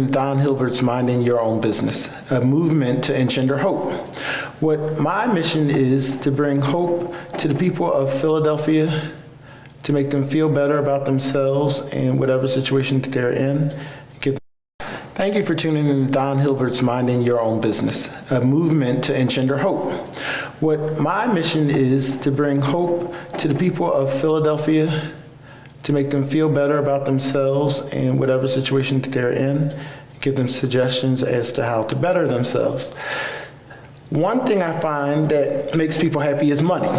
Don Hilbert's Minding Your Own Business, a movement to engender hope. What my mission is to bring hope to the people of Philadelphia, to make them feel better about themselves in whatever situation that they're in. Thank you for tuning in to Don Hilbert's Minding Your Own Business, a movement to engender hope. What my mission is to bring hope to the people of Philadelphia, to make them feel better about themselves in whatever situation that they're in, give them suggestions as to how to better themselves. One thing I find that makes people happy is money.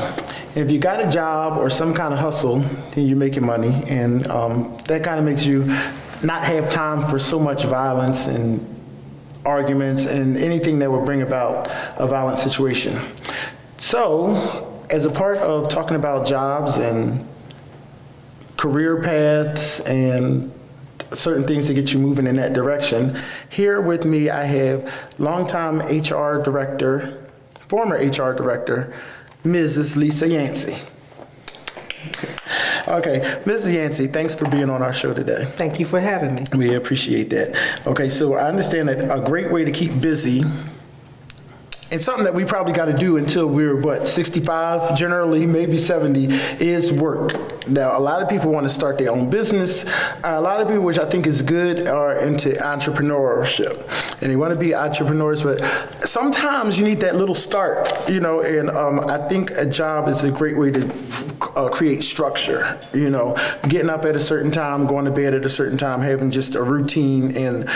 If you got a job or some kind of hustle, then you're making money, and that kind of makes you not have time for so much violence and arguments and anything that would bring about a violent situation. So, as a part of talking about jobs and career paths and certain things to get you moving in that direction, here with me I have longtime HR director, former HR director, Mrs. Lisa Yancy. Okay, Mrs. Yancy, thanks for being on our show today. Thank you for having me. We appreciate that. Okay, so I understand that a great way to keep busy, and something that we probably got to do until we're, 65, generally, maybe 70, is work. Now, a lot of people want to start their own business. A lot of people, which I think is good, are into entrepreneurship. And they want to be entrepreneurs, but sometimes you need that little start, and I think a job is a great way to create structure, getting up at a certain time, going to bed at a certain time, having just a routine, and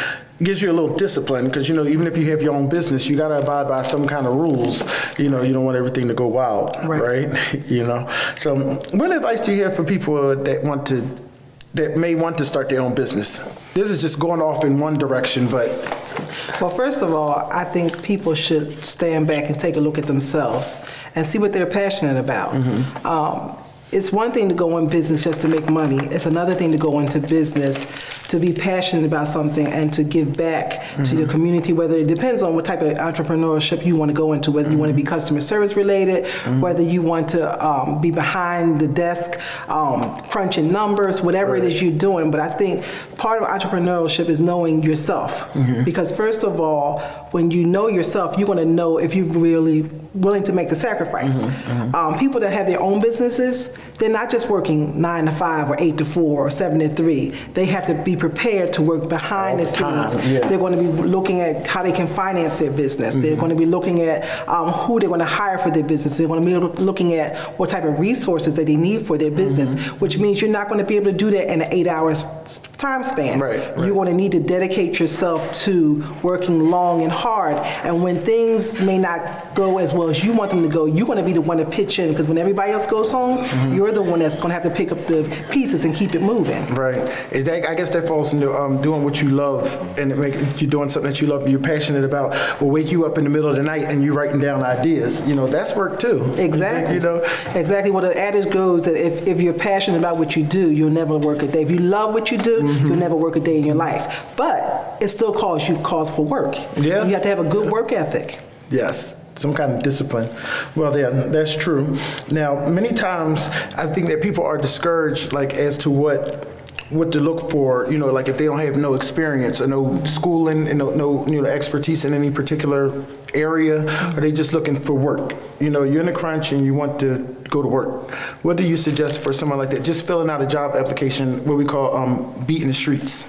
gives you a little discipline, because even if you have your own business, you got to abide by some kind of rules. You don't want everything to go wild, right? So what advice do you have for people that may want to start their own business? This is just going off in one direction, but well, first of all, I think people should stand back and take a look at themselves and see what they're passionate about. Mm-hmm. It's one thing to go in business just to make money. It's another thing to go into business to be passionate about something and to give back to your community, whether it depends on what type of entrepreneurship you want to go into, whether you want to be customer service related, whether you want to be behind the desk, crunching numbers, whatever it is you're doing. But I think part of entrepreneurship is knowing yourself. Because first of all, when you know yourself, you're going to know if you're really willing to make the sacrifice. People that have their own businesses, they're not just working 9 to 5 or 8 to 4 or 7 to 3. They have to be prepared to work behind the scenes. They're going to be looking at how they can finance their business. They're going to be looking at who they're going to hire for their business. They're going to be looking at what type of resources that they need for their business, which means you're not going to be able to do that in an 8 hours time span. You're going to need to dedicate yourself to working long and hard. And when things may not go as well as you want them to go, you're going to be the one to pitch in, because when everybody else goes home, you're the one that's going to have to pick up the pieces and keep it moving. I guess that falls into doing what you love, and you're doing something that you love and you're passionate about will wake you up in the middle of the night and you're writing down ideas. That's work too. Exactly. Exactly. Well, the adage goes that if you're passionate about what you do, you'll never work a day. If you love what you do, you'll never work a day in your life. But it still calls you cause for work. You have to have a good work ethic. Yes. Some kind of discipline. Well, yeah, that's true. Now, many times I think that people are discouraged, as to what to look for, if they don't have no experience or no schooling and no expertise in any particular area, are they just looking for work? You're in a crunch and you want to go to work. What do you suggest for someone like that? Just filling out a job application, what we call beating the streets.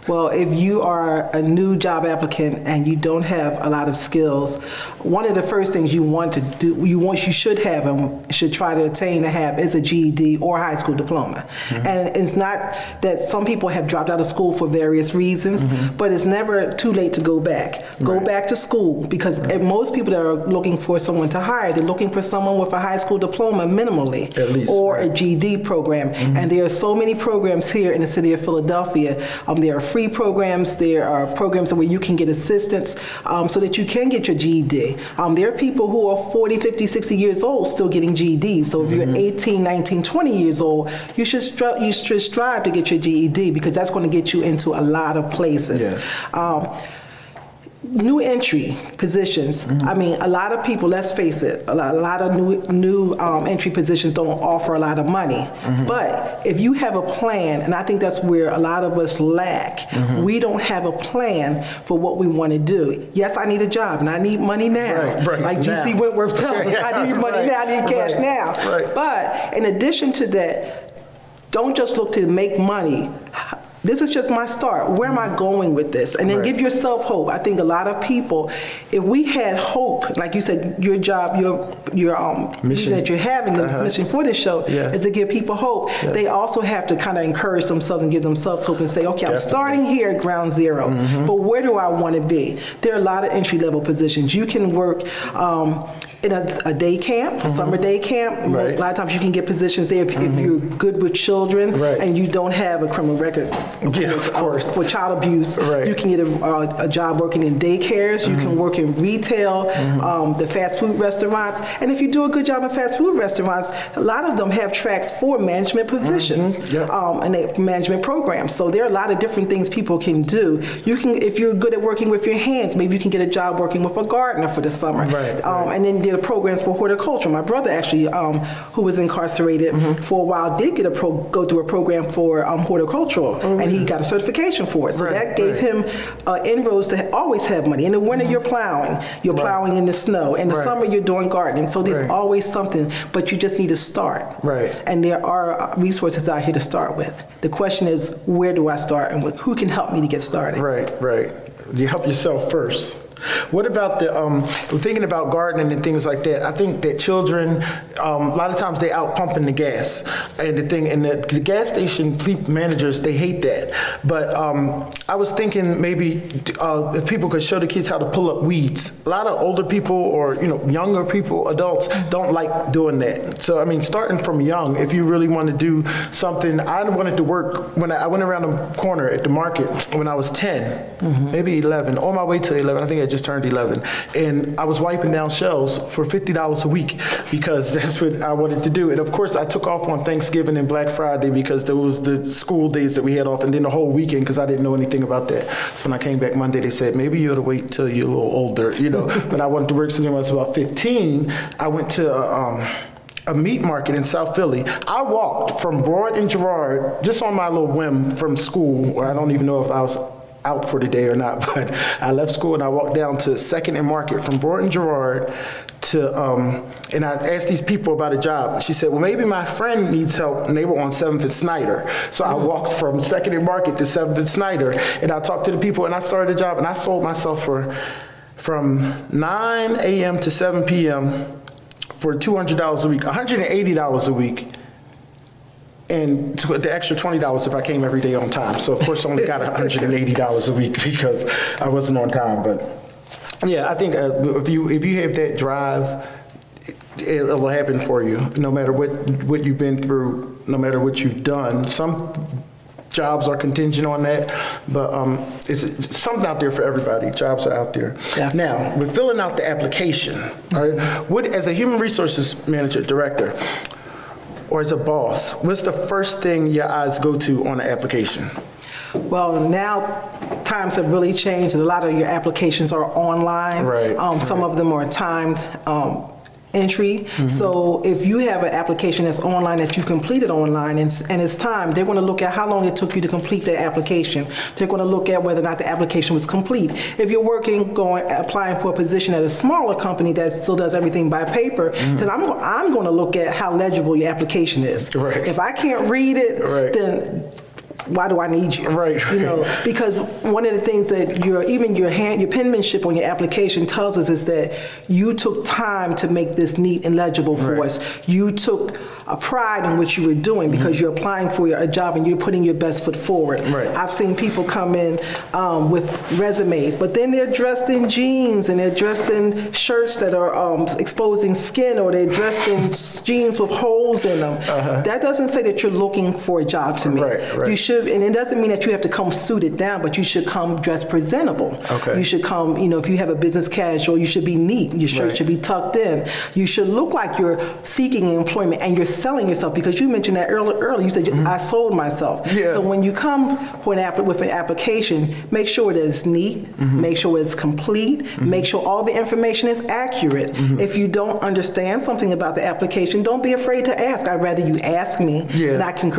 Well, if you are a new job applicant and you don't have a lot of skills, one of the first things you want to do, you should have and should try to attain to have is a GED or high school diploma. And it's not that some people have dropped out of school for various reasons, but it's never too late to go back. Go back to school, because most people that are looking for someone to hire, they're looking for someone with a high school diploma minimally, at least, or a GED program. And there are so many programs here in the city of Philadelphia. There are free programs, there are programs where you can get assistance so that you can get your GED. There are people who are 40, 50, 60 years old still getting GEDs. So if you're 18, 19, 20 years old, you should strive to get your GED, because that's going to get you into a lot of places. new entry positions. I mean, a lot of people, let's face it, a lot of new entry positions don't offer a lot of money. But if you have a plan, and I think that's where a lot of us lack, we don't have a plan for what we want to do. Yes, I need a job and I need money now. Right, like G.C. now. Wentworth tells us, I need money now, I need cash now. Right. But in addition to that, don't just look to make money. This is just my start. Where am I going with this? And then give yourself hope. I think a lot of people, if we had hope, like you said, your job, your mission that you're having, this mission for this show is to give people hope. They also have to kind of encourage themselves and give themselves hope and say, okay, I'm starting here at ground zero, but where do I want to be? There are a lot of entry-level positions. You can work in a day camp, a summer day camp. A lot of times you can get positions there if you're good with children and you don't have a criminal record. Of course. For child abuse, you can get a job working in daycares. You can work in retail, the fast food restaurants. And if you do a good job in fast food restaurants, a lot of them have tracks for management positions and management programs. So there are a lot of different things people can do. You can, if you're good at working with your hands, maybe you can get a job working with a gardener for the summer. And then there are programs for horticulture. My brother actually, who was incarcerated for a while, did go through a program for horticultural. And he got a certification for it. So that gave him inroads to always have money. In the winter, you're plowing. You're plowing in the snow. In the summer, you're doing gardening. So there's always something, but you just need to start. And there are resources out here to start with. The question is, where do I start and who can help me to get started? You help yourself first. What about thinking about gardening and things like that? I think that children, a lot of times they out pumping the gas, and the gas station managers, they hate that. But I was thinking maybe if people could show the kids how to pull up weeds. A lot of older people or younger people, adults, don't like doing that. So I mean, starting from young, if you really want to do something, I wanted to work when I went around the corner at the market when I was 10, maybe 11, on my way to 11. I think I just turned 11, and I was wiping down shelves for $50 a week because that's what I wanted to do. And of course, I took off on Thanksgiving and Black Friday because there was the school days that we had off, and then the whole weekend because I didn't know anything about that. So when I came back Monday, they said maybe you ought to wait till you're a little older, But I wanted to work since I was about 15. I went to a meat market in South Philly. I walked from Broad and Girard just on my little whim from school, where I don't even know if I was out for the day or not, but I left school and I walked down to 2nd and Market from Broad and Girard to, and I asked these people about a job. And she said, well, maybe my friend needs help, and they were on 7th and Snyder. So I walked from 2nd and Market to 7th and Snyder, and I talked to the people, and I started a job, and I sold myself from 9 a.m. to 7 p.m. for $200 a week, $180 a week. And the extra $20 if I came every day on time. So of course I only got $180 a week because I wasn't on time. But yeah, I think if you have that drive, it'll happen for you. No matter what you've been through, no matter what you've done. Some jobs are contingent on that, but it's something out there for everybody. Jobs are out there. Now, we're filling out the application. All right. As a human resources manager, director, or as a boss, what's the first thing your eyes go to on an application? Well, now times have really changed, and a lot of your applications are online. Some of them are timed entry. So if you have an application that's online that you've completed online and it's timed, they're going to look at how long it took you to complete the application. They're going to look at whether or not the application was complete. If you're applying for a position at a smaller company that still does everything by paper, then I'm going to look at how legible your application is. If I can't read it, then why do I need you? Because one of the things that your penmanship on your application tells us is that you took time to make this neat and legible for us. You took a pride in what you were doing because you're applying for a job and you're putting your best foot forward. I've seen people come in with resumes, but then they're dressed in jeans and they're dressed in shirts that are exposing skin, or they're dressed in jeans with holes in them. That doesn't say that you're looking for a job to me. You should should, and it doesn't mean that you have to come suited down, but you should come dressed presentable. Okay. You should come, if you have a business casual, you should be neat. Your shirt should be tucked in. You should look like you're seeking employment and you're selling yourself, because you mentioned that earlier. You said, I sold myself. Yeah. So when you come with an application, make sure that it's neat, make sure it's complete, make sure all the information is accurate. If you don't understand something about the application, don't be afraid to ask. I'd rather you ask me, and I can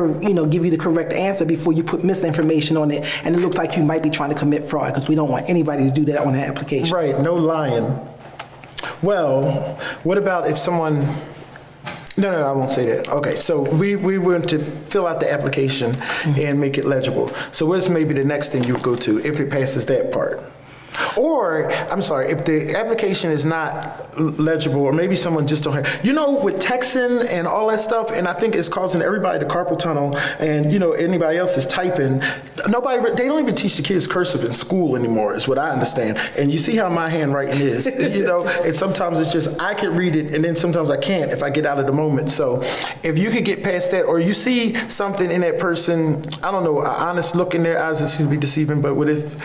give you the correct answer before you put misinformation on it, and it looks like you might be trying to commit fraud, because we don't want anybody to do that on an application. Right, no lying. Well, what about if someone... No, I won't say that. Okay, so we want to fill out the application and make it legible. So what's maybe the next thing you would go to if it passes that part? Or, I'm sorry, if the application is not legible, or maybe someone just don't have, with texting and all that stuff, and I think it's causing everybody to carpal tunnel, and, anybody else is typing. They don't even teach the kids cursive in school anymore, is what I understand. And you see how my handwriting is, and sometimes it's just, I can read it, and then sometimes I can't if I get out of the moment. So if you could get past that, or you see something in that person, I don't know, an honest look in their eyes, it's going to be deceiving, but what is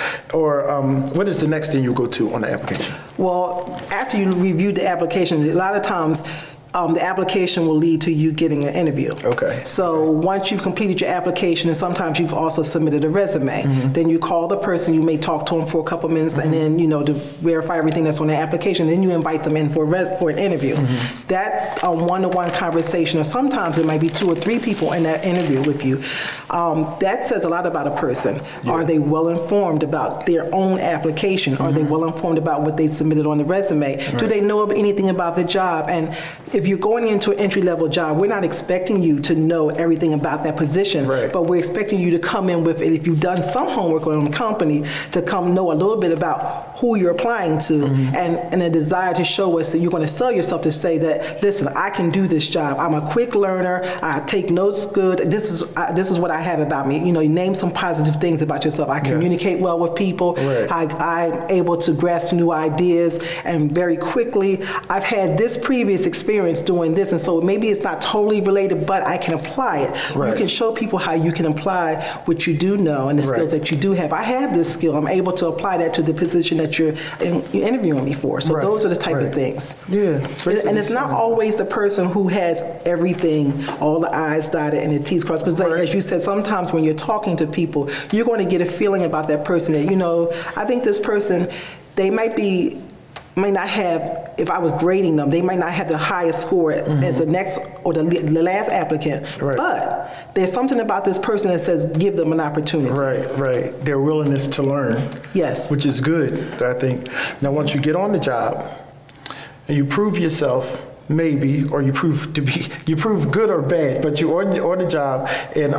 the next thing you go to on the application? Well, after you reviewed the application, a lot of times the application will lead to you getting an interview. Okay. So once you've completed your application, and sometimes you've also submitted a resume, then you call the person, you may talk to them for a couple minutes, and then, to verify everything that's on the application, then you invite them in for an interview. That one-to-one conversation, or sometimes it might be 2 or 3 people in that interview with you, that says a lot about a person. Yeah. Are they well informed about their own application? Are they well informed about what they submitted on the resume? Right. Do they know anything about the job? And if you're going into an entry-level job, we're not expecting you to know everything about that position, but we're expecting you to come in with, if you've done some homework on the company, to come know a little bit about who you're applying to, and a desire to show us that you're going to sell yourself, to say that, listen, I can do this job. I'm a quick learner. I take notes good. This is what I have about me. Name some positive things about yourself. I communicate well with people. I'm able to grasp new ideas, and very quickly, I've had this previous experience doing this, and so maybe it's not totally related, but I can apply it. You can show people how you can apply what you do know and the skills that you do have. I have this skill. I'm able to apply that to the position that you're interviewing me for. So those are the type of things. Yeah. And it's not always the person who has everything, all the I's dotted and the T's crossed. Because as you said, sometimes when you're talking to people, you're going to get a feeling about that person that, I think this person, they might not have, if I was grading them, they might not have the highest score as the next or the last applicant. But there's something about this person that says give them an opportunity. Right. Their willingness to learn. Yes. Which is good, I think. Now, once you get on the job and you prove yourself, maybe, or you prove good or bad, but you're on the job, and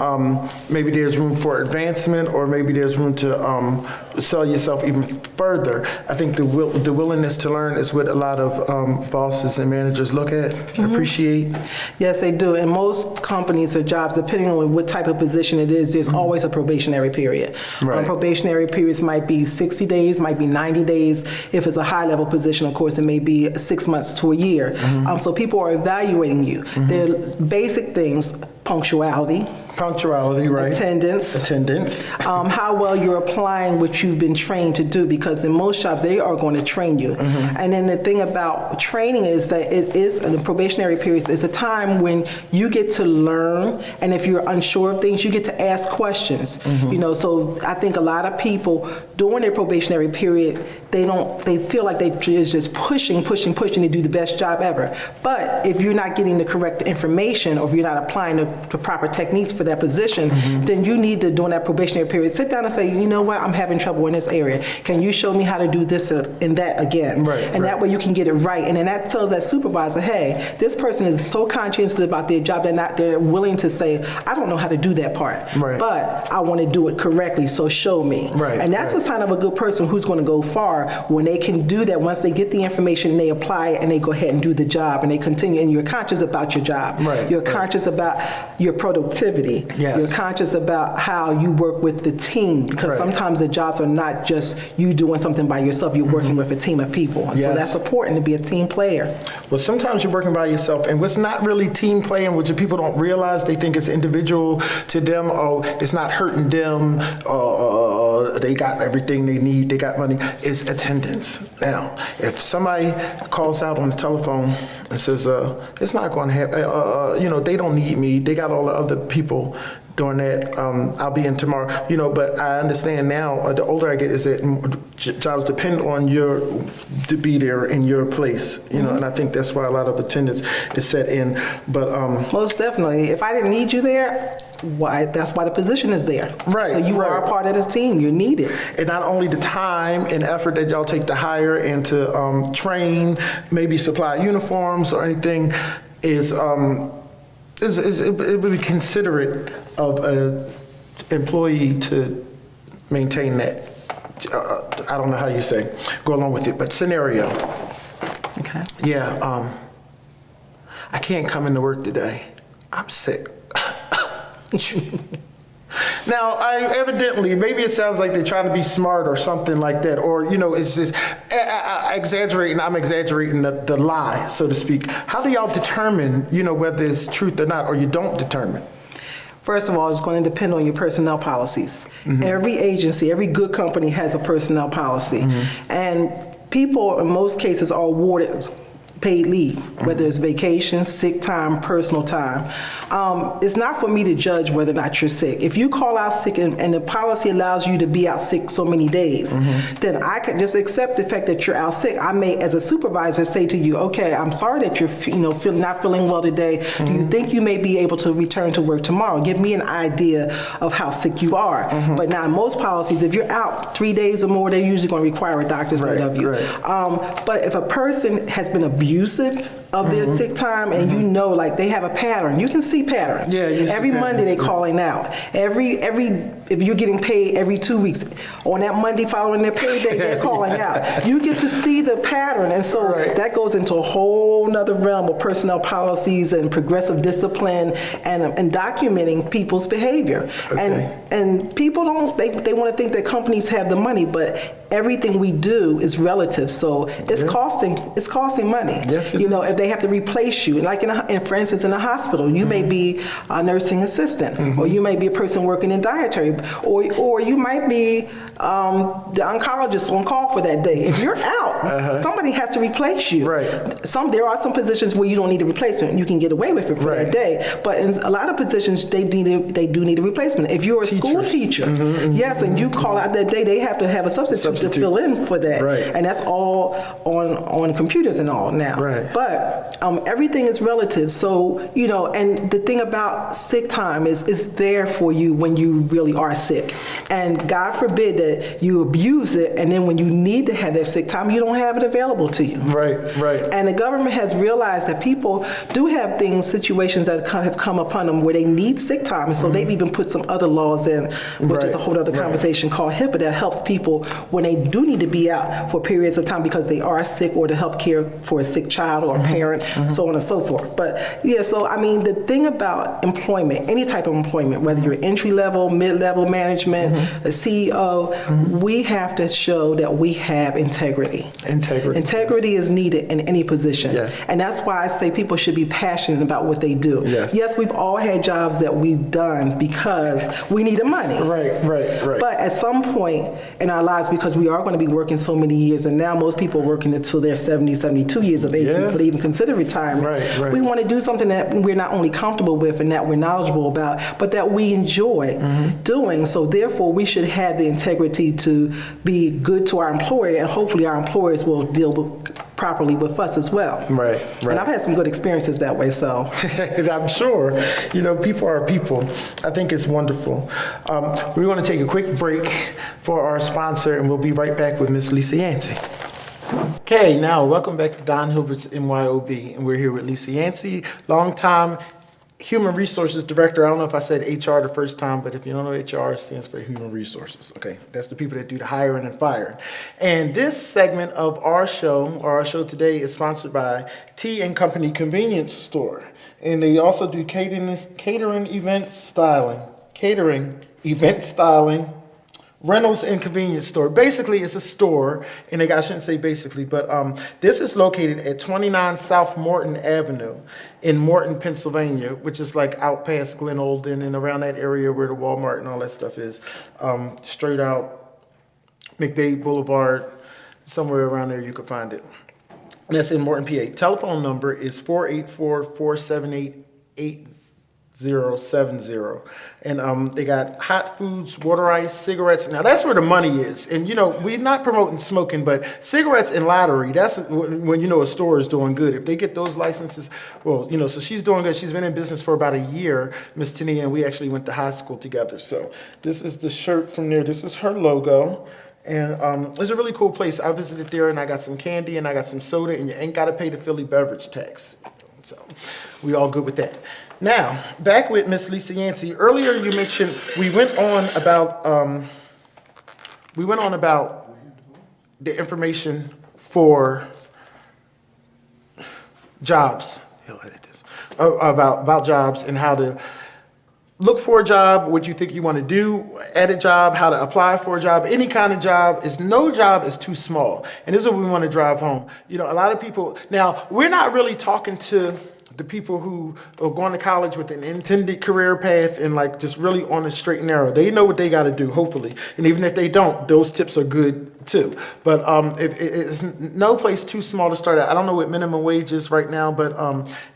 maybe there's room for advancement, or maybe there's room to sell yourself even further. I think the willingness to learn is what a lot of bosses and managers look at, appreciate. Yes, they do. In most companies or jobs, depending on what type of position it is, there's always a probationary period. Probationary periods might be 60 days, might be 90 days. If it's a high-level position, of course, it may be 6 months to a year. So people are evaluating you. They're basic things: punctuality, attendance, how well you're applying what you've been trained to do, because in most jobs they are going to train you. And then the thing about training is that it is, the probationary period is a time when you get to learn, and if you're unsure of things, you get to ask questions. So I think a lot of people during their probationary period, they feel like they're just pushing to do the best job ever. But if you're not getting the correct information, or if you're not applying the proper techniques for that position, then you need to, during that probationary period, sit down and say, you know what, I'm having trouble in this area. Can you show me how to do this and that again? That way you can get it right. And then that tells that supervisor, hey, this person is so conscientious about their job, they're willing to say, I don't know how to do that part, but I want to do it correctly, so show me. And that's a sign of a good person who's going to go far, when they can do that. Once they get the information and they apply it and they go ahead and do the job and they continue, and you're conscious about your job. You're conscious about your productivity. integrity. Yes. You're conscious about how you work with the team, because Right. sometimes the jobs are not just you doing something by yourself. You're working with a team of people. And so Yes. that's important to be a team player. Well, sometimes you're working by yourself, and what's not really team playing, which people don't realize, they think it's individual to them. Oh, it's not hurting them. They got everything they need. They got money. It's attendance. Now, if somebody calls out on the telephone and says, "It's not going to happen," they don't need me. They got all the other people doing that. I'll be in tomorrow. But I understand now. The older I get, is that jobs depend on you to be there in your place. And I think that's why a lot of attendance is set in. But Most definitely. If I didn't need you there, that's why the position is there. Right, So you are right. a part of the team. You're needed. and not only the time and effort that y'all take to hire and to train, maybe supply uniforms or anything, it would be considerate of an employee to maintain that. I don't know how you say, go along with it, but scenario. Okay. Yeah, I can't come into work today. I'm sick. Now, maybe it sounds like they're trying to be smart or something like that, or, it's just exaggerating. I'm exaggerating the lie, so to speak. How do y'all determine, whether it's truth or not, or you don't determine? First of all, it's going to depend on your personnel policies. Every agency, every good company has a personnel policy. And people, in most cases, are awarded paid leave, whether it's vacation, sick time, personal time. It's not for me to judge whether or not you're sick. If you call out sick and the policy allows you to be out sick so many days, then I can just accept the fact that you're out sick. I may, as a supervisor, say to you, okay, I'm sorry that you're not feeling well today. Do you think you may be able to return to work tomorrow? Give me an idea of how sick you are. But now in most policies, if you're out 3 days or more, they're usually going to require a doctor's note of you. Right. But if a person has been abusive of their sick time, and like they have a pattern, you can see patterns. Yeah, you see every patterns. Monday they calling out. If you're getting paid every 2 weeks, on that Monday following their payday, they're calling out. You get to see the pattern, and so Right. that goes into a whole nother realm of personnel policies and progressive discipline and documenting people's behavior. Okay. And people they want to think that companies have the money, but everything we do is relative. So it's costing money. Yes, it You know, is. if they have to replace you, like for instance, in a hospital, you may be a nursing assistant, or you may be a person working in dietary, or you might be the oncologist on call for that day. If you're out, somebody has to replace you. Right. There are some positions where you don't need a replacement. You can get away with it for that Right. day. But in a lot of positions, they do need a replacement. If you're a school Teachers. teacher, yes, and you call out that day, they have to have a substitute to fill in for that. Right. And that's all on computers and all now. Right. But everything is relative. So, and the thing about sick time is there for you when you really are sick. And God forbid that you abuse it, and then when you need to have that sick time, you don't have it available to you. Right. And the government has realized that people do have situations that have come upon them where they need sick time. And so they've even put some other laws in, which is a whole other conversation called HIPAA, that helps people when they do need to be out for periods of time because they are sick, or to help care for a sick child or a parent, so on and so forth. But yeah, so I mean, the thing about employment, any type of employment, whether you're entry level, mid-level management, a CEO, we have to show that we have integrity. Integrity is needed in any position. Yes. And that's why I say people should be passionate about what they do. Yes. We've all had jobs that we've done because we needed money. Right. But at some point in our lives, because we are going to be working so many years, and now most people are working until they're 70, 72 years of age before they even consider retirement. Right. We want to do something that we're not only comfortable with and that we're knowledgeable about, but that we enjoy doing. So therefore, we should have the integrity to be good to our employer, and hopefully our employers will deal properly with us as well. Right. And I've had some good experiences that way, so. I'm sure. People are people. I think it's wonderful. We're going to take a quick break for our sponsor, and we'll be right back with Miss Lisa Yancy. Okay, now welcome back to Don Hilbert's MYOB, and we're here with Lisa Yancy, longtime Human Resources Director. I don't know if I said HR the first time, but if you don't know, HR stands for Human Resources. Okay, that's the people that do the hiring and firing. And this segment of our show, or our show today, is sponsored by Tea and Company Convenience Store, and they also do catering, event styling, rentals and convenience store. Basically, it's a store, and I shouldn't say basically, but this is located at 29 South Morton Avenue in Morton, Pennsylvania, which is like out past Glen Olden and around that area where the Walmart and all that stuff is. Straight out McDade Boulevard, somewhere around there you could find it. And that's in Morton, PA. Telephone number is 484-478-8070. And they got hot foods, water ice, cigarettes. Now that's where the money is. And you know, we're not promoting smoking, but cigarettes and lottery, that's when you know a store is doing good. If they get those licenses, well, you know, so she's doing good. She's been in business for about a year, Miss Tania, and we actually went to high school together. So this is the shirt from there. This is her logo. And it's a really cool place. I visited there, and I got some candy, and I got some soda, and you ain't got to pay the Philly beverage tax. So we all good with that. Now, back with Miss Lisa Yancy. Earlier you mentioned we went on about the information for jobs. He'll edit this. About jobs and how to look for a job, what you think you want to do at a job, how to apply for a job, any kind of job. No job is too small. And this is what we want to drive home. You know, a lot of people, now we're not really talking to the people who are going to college with an intended career path and like just really on the straight and narrow. They know what they got to do, hopefully. And even if they don't, those tips are good too. But if it's no place too small to start at. I don't know what minimum wage is right now, but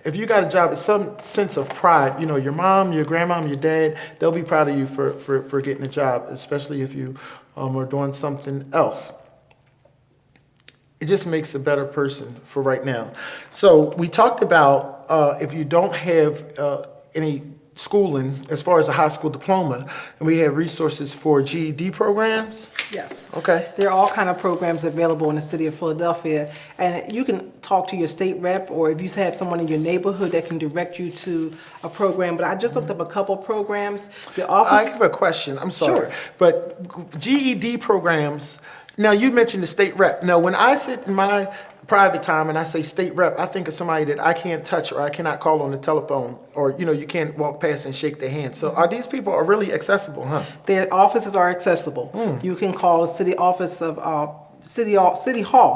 if you got a job, it's some sense of pride. You know, your mom, your grandmom, your dad, they'll be proud of you for getting a job, especially if you are doing something else. It just makes a better person for right now. So we talked about if you don't have any schooling as far as a high school diploma, and we have resources for GED programs. Yes. Okay. There are all kind of programs available in the city of Philadelphia, and you can talk to your state rep, or if you have someone in your neighborhood that can direct you to a program. But I just looked up a couple programs. The office. I have a question. I'm sorry, Sure. but GED programs. Now, you mentioned the state rep. Now, when I sit in my private time and I say state rep, I think of somebody that I can't touch or I cannot call on the telephone, or, you know, you can't walk past and shake their hand. So are these people are really accessible, huh? Their offices are accessible. You can call the city office of City Hall,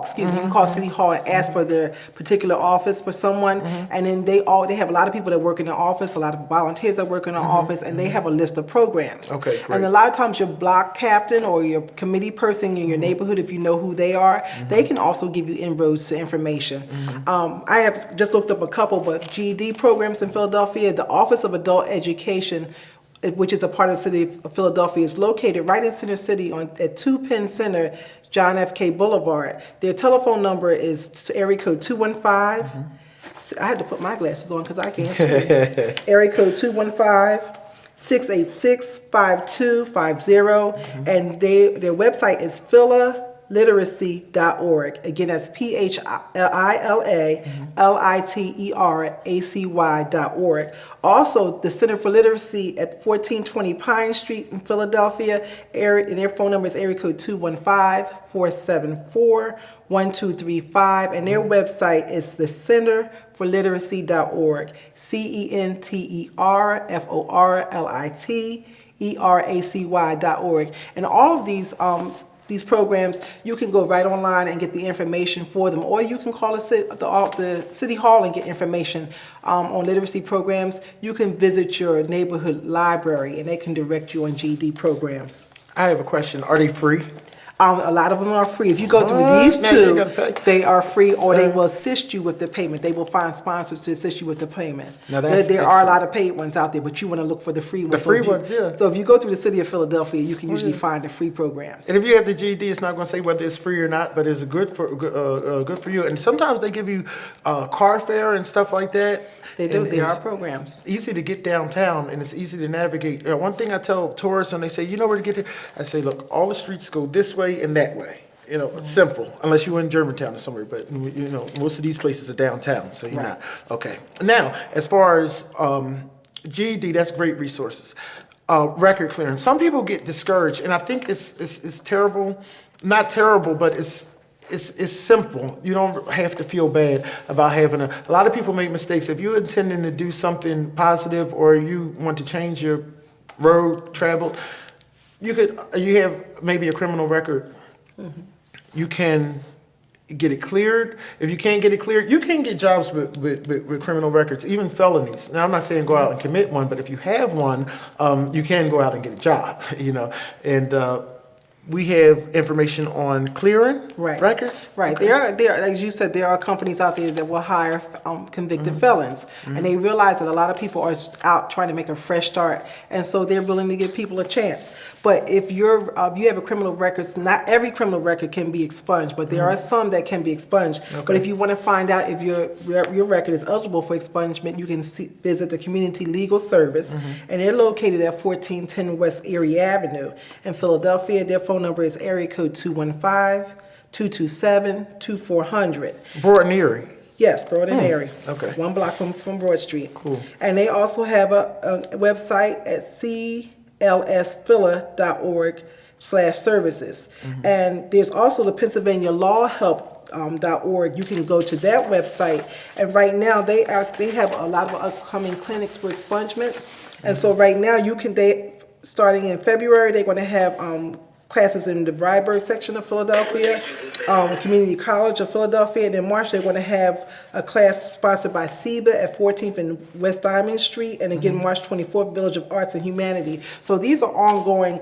excuse me. You can call City Hall and ask for their particular office for someone, and then they have a lot of people that work in the office, a lot of volunteers that work in the office, and they have a list of programs. Okay, great. And a lot of times your block captain or your committee person in your neighborhood, if you know who they are, they can also give you inroads to information. I have just looked up a couple, but GED programs in Philadelphia, the Office of Adult Education, which is a part of the city of Philadelphia, is located right in Center City at 2 Penn Center, John F. K. Boulevard. Their telephone number is area code 215. I had to put my glasses on because I can't see. Area code 215-686-5250. And their website is philaliteracy.org. Again, that's PHILALITERACY.org. Also, the Center for Literacy at 1420 Pine Street in Philadelphia, and their phone number is area code 215-474-1235, and their website is the centerforliteracy.org, CENTERFORLITERACY.org. And all of these programs, you can go right online and get the information for them, or you can call the City Hall and get information on literacy programs. You can visit your neighborhood library, and they can direct you on GED programs. I have a question. Are they free? A lot of them are free. If you go through these two, they are free, or they will assist you with the payment. They will find sponsors to assist you with the payment. Now that's there are a lot of paid ones out there, but you want to look for the free ones. The free ones, yeah. So if you go through the city of Philadelphia, you can usually find the free programs. And if you have the GED, it's not going to say whether it's free or not, but it's good for you. And sometimes they give you car fare and stuff like that. They do. There are programs. Easy to get downtown, and it's easy to navigate. One thing I tell tourists, and they say, you know where to get there? I say, look, all the streets go this way and that way. You know, it's simple, unless you're in Germantown or somewhere. But, you know, most of these places are downtown, so you're not. Okay. Now, as far as GED, that's great resources. Record clearing. Some people get discouraged, and I think it's terrible. Not terrible, but it's simple. You don't have to feel bad about having a lot of people make mistakes. If you're intending to do something positive or you want to change your road traveled, you have maybe a criminal record. You can get it cleared. If you can't get it cleared, you can get jobs with criminal records, even felonies. Now, I'm not saying go out and commit one, but if you have one, you can go out and get a job, and we have information on clearing records. Right. Okay. There are, as you said, there are companies out there that will hire convicted felons, and they realize that a lot of people are out trying to make a fresh start, and so they're willing to give people a chance. But if you have a criminal record, not every criminal record can be expunged, but there are some that can be expunged. Okay. But if you want to find out if your record is eligible for expungement, you can visit the Community Legal Service, and they're located at 1410 West Erie Avenue in Philadelphia. Their phone number is area code 215-227-2400. Broad and Erie. Yes, Broad and Erie. Okay. 1 block from Broad Street. Cool. And they also have a website at clsphila.org/services. And there's also the Pennsylvania Law Help.org. You can go to that website, and right now they have a lot of upcoming clinics for expungement. And so right now starting in February, they're going to have classes in the Bryberg section of Philadelphia, Community College of Philadelphia, and in March they're going to have a class sponsored by SEBA at 14th and West Diamond Street, and again March 24th, Village of Arts and Humanity. So these are ongoing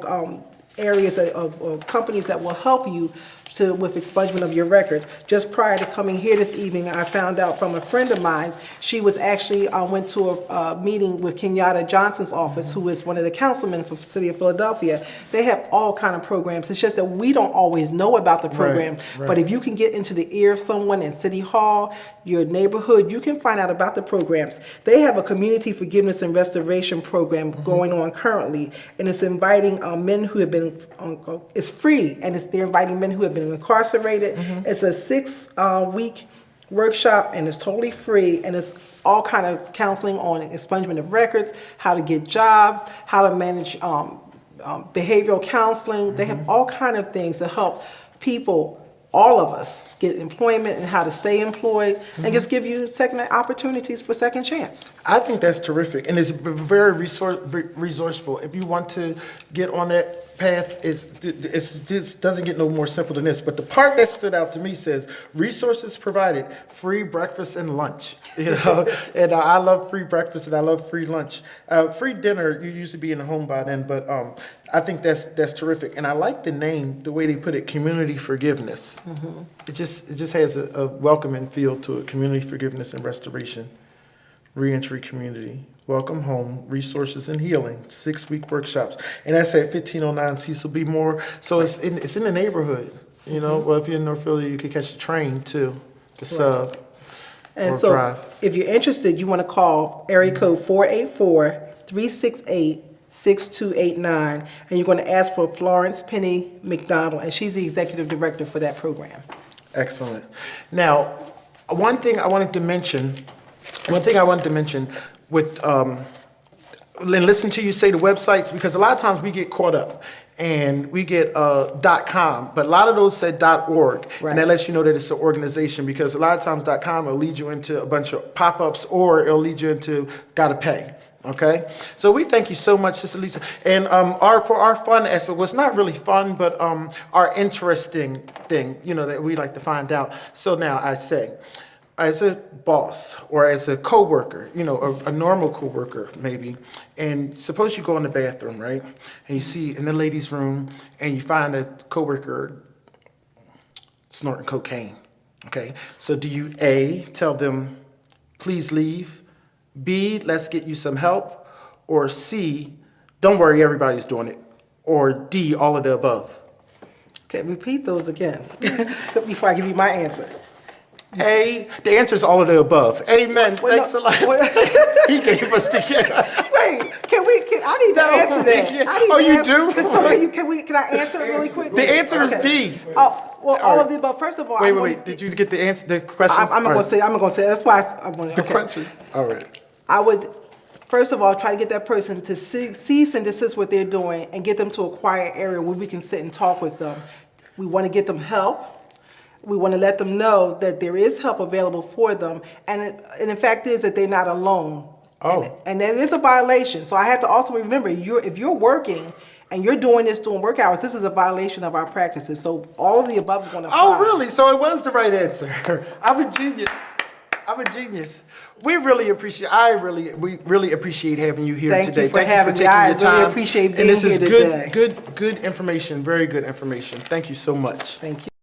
areas of companies that will help you with expungement of your record. Just prior to coming here this evening, I found out from a friend of mine, she was actually went to a meeting with Kenyatta Johnson's office, who is one of the councilmen for the city of Philadelphia. They have all kind of programs. It's just that we don't always know about the program. Right. But if you can get into the ear of someone in City Hall, your neighborhood, you can find out about the programs. They have a community forgiveness and restoration program going on currently, and it's inviting men who have been, it's free, and they're inviting men who have been incarcerated. It's a 6-week workshop, and it's totally free, and it's all kind of counseling on expungement of records, how to get jobs, how to manage behavioral counseling. They have all kind of things to help people, all of us, get employment and how to stay employed, and just give you second opportunities for second chance. I think that's terrific, and it's very resourceful. If you want to get on that path, it doesn't get no more simple than this. But the part that stood out to me says, resources provided, free breakfast and lunch. And I love free breakfast and I love free lunch. Free dinner, you used to be in the home by then, but I think that's terrific. And I like the name, the way they put it, community forgiveness. It just has a welcoming feel to it, community forgiveness and restoration. Reentry community, welcome home, resources and healing, 6-week workshops. And that's at 1509 Cecil B. Moore. So it's in the neighborhood, Well, if you're in North Philly, you could catch the train too, the sub, and or so drive. If you're interested, you want to call area code 484-368-6289, and you're going to ask for Florence Penny McDonald, and she's the executive director for that program. Excellent. Now, one thing I wanted to mention with, and listen to you say the websites, because a lot of times we get caught up and we get .com, but a lot of those said .org, and that lets you know that it's an organization, because a lot of times .com will lead you into a bunch of pop-ups, or it'll lead you into gotta pay. Okay, so we thank you so much, Sister Lisa. And for our fun aspect, well, it's not really fun, but our interesting thing, that we like to find out. So now I say, as a boss or as a coworker, a normal coworker maybe, and suppose you go in the bathroom, right? And you see in the ladies' room, and you find a coworker snorting cocaine. Okay, so do you A, tell them, please leave? B, let's get you some help? Or C, don't worry, everybody's doing it? Or D, all of the above? Okay, repeat those again before I give you my answer. A, the answer is all of the above. Amen. Thanks a lot. He gave us the Wait, I need to answer that. You do? So can I answer it really quickly? The answer is D. Oh, well, all of the above. First of all, wait. Did you get the answer? The question? I'm gonna say. That's why I want the questions. All right. I would first of all, try to get that person to cease and desist what they're doing and get them to a quiet area where we can sit and talk with them. We want to get them help. We want to let them know that there is help available for them. And the fact is that they're not alone. Oh. And that is a violation. So I have to also remember, if you're working and you're doing this during work hours, this is a violation of our practices. So all of the above is going to apply. Oh, really? So it was the right answer. I'm a genius. We really appreciate having you here today. Thank you for taking your time. I really appreciate being here today. And this is good information, very good information. Thank you so much. Thank you.